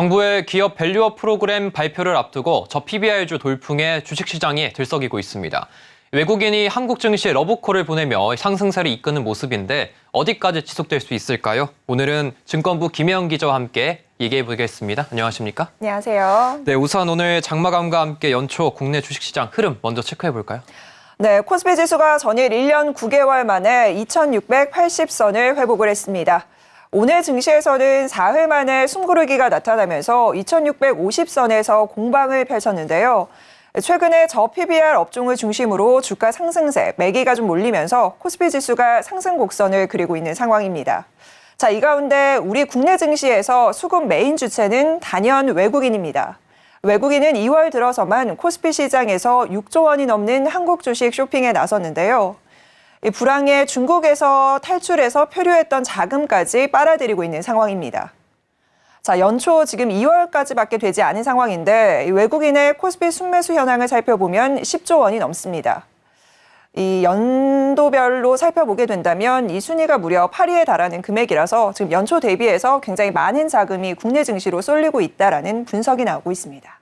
정부의 기업 밸류업 프로그램 발표를 앞두고 저PBR주 돌풍에 주식시장이 들썩이고 있습니다. 외국인이 한국 증시에 러브콜을 보내며 상승세를 이끄는 모습인데 어디까지 지속될 수 있을까요? 오늘은 증권부 김혜영 기자와 함께 얘기해 보겠습니다. 안녕하십니까? 안녕하세요. 네, 우선 오늘 장마감과 함께 연초 국내 주식시장 흐름 먼저 체크해 볼까요? 네, 코스피 지수가 전일 1년 9개월 만에 2,680선을 회복을 했습니다. 오늘 증시에서는 사흘 만에 숨고르기가 나타나면서 2,650선에서 공방을 펼쳤는데요. 최근에 저PBR 업종을 중심으로 주가 상승세, 매기가 좀 몰리면서 코스피 지수가 상승 곡선을 그리고 있는 상황입니다. 자, 이 가운데 우리 국내 증시에서 수급 메인 주체는 단연 외국인입니다. 외국인은 2월 들어서만 코스피 시장에서 6조 원이 넘는 한국 주식 쇼핑에 나섰는데요. 불황에 중국에서 탈출해서 표류했던 자금까지 빨아들이고 있는 상황입니다. 자, 연초 지금 2월까지밖에 되지 않은 상황인데 외국인의 코스피 순매수 현황을 살펴보면 10조 원이 넘습니다. 이 연도별로 살펴보게 된다면 이 순위가 무려 8위에 달하는 금액이라서 지금 연초 대비해서 굉장히 많은 자금이 국내 증시로 쏠리고 있다라는 분석이 나오고 있습니다.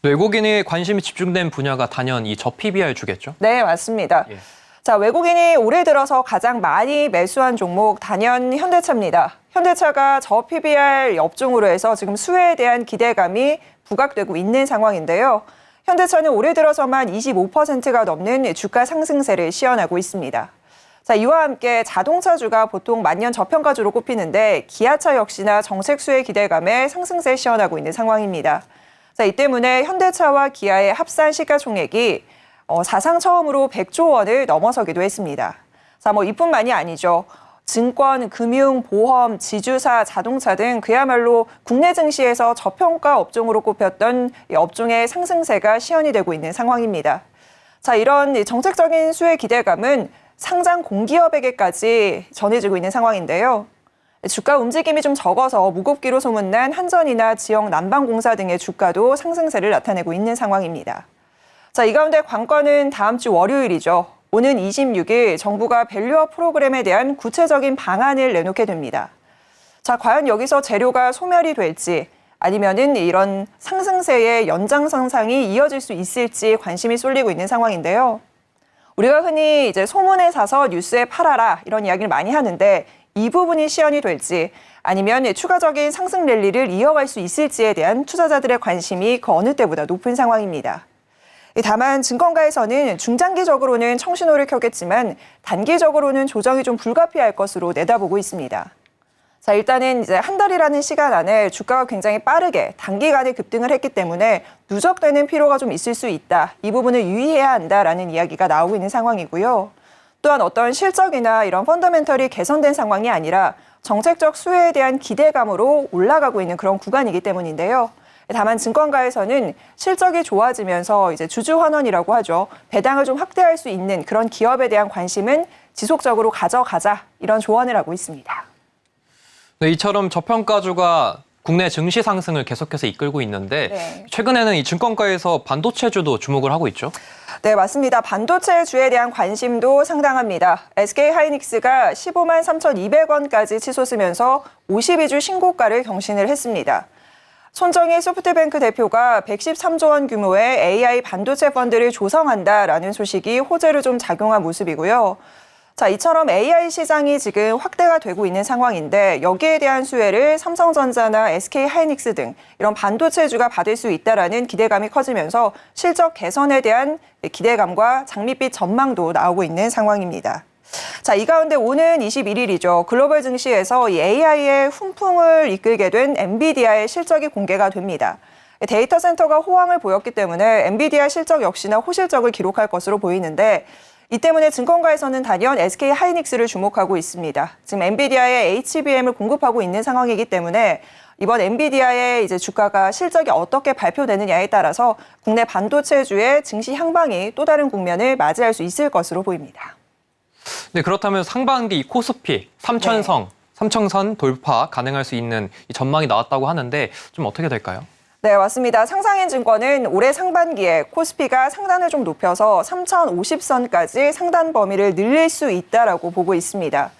외국인의 관심이 집중된 분야가 단연 이 저PBR주겠죠? 네, 맞습니다. 예. 자, 외국인이 올해 들어서 가장 많이 매수한 종목 단연 현대차입니다. 현대차가 저PBR 업종으로 해서 지금 수혜에 대한 기대감이 부각되고 있는 상황인데요. 현대차는 올해 들어서만 25%가 넘는 주가 상승세를 시현하고 있습니다. 자, 이와 함께 자동차주가 보통 만년 저평가주로 꼽히는데 기아차 역시나 정책 수혜 기대감에 상승세 시현하고 있는 상황입니다. 자, 이 때문에 현대차와 기아의 합산 시가총액이 사상 처음으로 100조 원을 넘어서기도 했습니다. 자, 이뿐만이 아니죠. 증권, 금융, 보험, 지주사, 자동차 등 그야말로 국내 증시에서 저평가 업종으로 꼽혔던 이 업종의 상승세가 시현이 되고 있는 상황입니다. 자, 이런 정책적인 수혜 기대감은 상장 공기업에게까지 전해지고 있는 상황인데요. 주가 움직임이 좀 적어서 무겁기로 소문난 한전이나 지역 난방공사 등의 주가도 상승세를 나타내고 있는 상황입니다. 자, 이 가운데 관건은 다음 주 월요일이죠. 오는 26일 정부가 밸류업 프로그램에 대한 구체적인 방안을 내놓게 됩니다. 자, 과연 여기서 재료가 소멸이 될지 아니면은 이런 상승세의 연장선상이 이어질 수 있을지 관심이 쏠리고 있는 상황인데요. 우리가 흔히 이제 소문에 사서 뉴스에 팔아라 이런 이야기를 많이 하는데 이 부분이 시현이 될지 아니면 추가적인 상승 랠리를 이어갈 수 있을지에 대한 투자자들의 관심이 그 어느 때보다 높은 상황입니다. 다만 증권가에서는 중장기적으로는 청신호를 켜겠지만 단기적으로는 조정이 좀 불가피할 것으로 내다보고 있습니다. 자, 일단은 이제 한 달이라는 시간 안에 주가가 굉장히 빠르게 단기간에 급등을 했기 때문에 누적되는 피로가 좀 있을 수 있다. 이 부분을 유의해야 한다라는 이야기가 나오고 있는 상황이고요. 또한 어떤 실적이나 이런 펀더멘털이 개선된 상황이 아니라 정책적 수혜에 대한 기대감으로 올라가고 있는 그런 구간이기 때문인데요. 다만 증권가에서는 실적이 좋아지면서 이제 주주 환원이라고 하죠. 배당을 좀 확대할 수 있는 그런 기업에 대한 관심은 지속적으로 가져가자 이런 조언을 하고 있습니다. 네, 이처럼 저평가주가 국내 증시 상승을 계속해서 이끌고 있는데 네. 최근에는 이 증권가에서 반도체주도 주목을 하고 있죠? 네, 맞습니다. 반도체주에 대한 관심도 상당합니다. SK하이닉스가 15만 3,200원까지 치솟으면서 52주 신고가를 경신을 했습니다. 손정희 소프트뱅크 대표가 113조 원 규모의 AI 반도체 펀드를 조성한다라는 소식이 호재로 좀 작용한 모습이고요. 자, 이처럼 AI 시장이 지금 확대가 되고 있는 상황인데 여기에 대한 수혜를 삼성전자나 SK하이닉스 등 이런 반도체주가 받을 수 있다라는 기대감이 커지면서 실적 개선에 대한 기대감과 장밋빛 전망도 나오고 있는 상황입니다. 자, 이 가운데 오는 21일이죠. 글로벌 증시에서 이 AI의 훈풍을 이끌게 된 엔비디아의 실적이 공개가 됩니다. 데이터 센터가 호황을 보였기 때문에 엔비디아 실적 역시나 호실적을 기록할 것으로 보이는데 이 때문에 증권가에서는 단연 SK하이닉스를 주목하고 있습니다. 지금 엔비디아의 HBM을 공급하고 있는 상황이기 때문에 이번 엔비디아의 이제 주가가 실적이 어떻게 발표되느냐에 따라서 국내 반도체주의 증시 향방이 또 다른 국면을 맞이할 수 있을 것으로 보입니다. 네, 그렇다면 상반기 이 코스피 3천선 돌파 가능할 수 있는 이 전망이 나왔다고 하는데 좀 어떻게 될까요? 네, 맞습니다. 상상인증권은 올해 상반기에 코스피가 상단을 좀 높여서 3,050선까지 상단 범위를 늘릴 수 있다라고 보고 있습니다.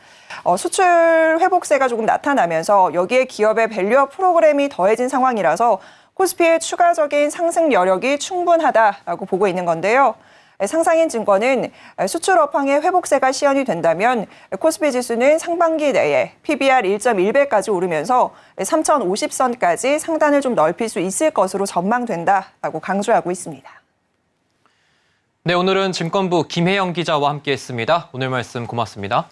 수출 회복세가 조금 나타나면서 여기에 기업의 밸류업 프로그램이 더해진 상황이라서 코스피의 추가적인 상승 여력이 충분하다라고 보고 있는 건데요. 상상인 증권은 수출 업황의 회복세가 시현이 된다면 코스피 지수는 상반기 내에 PBR 1.1배까지 오르면서 3,050선까지 상단을 좀 넓힐 수 있을 것으로 전망된다라고 강조하고 있습니다. 네, 오늘은 증권부 김혜영 기자와 함께했습니다. 오늘 말씀 고맙습니다.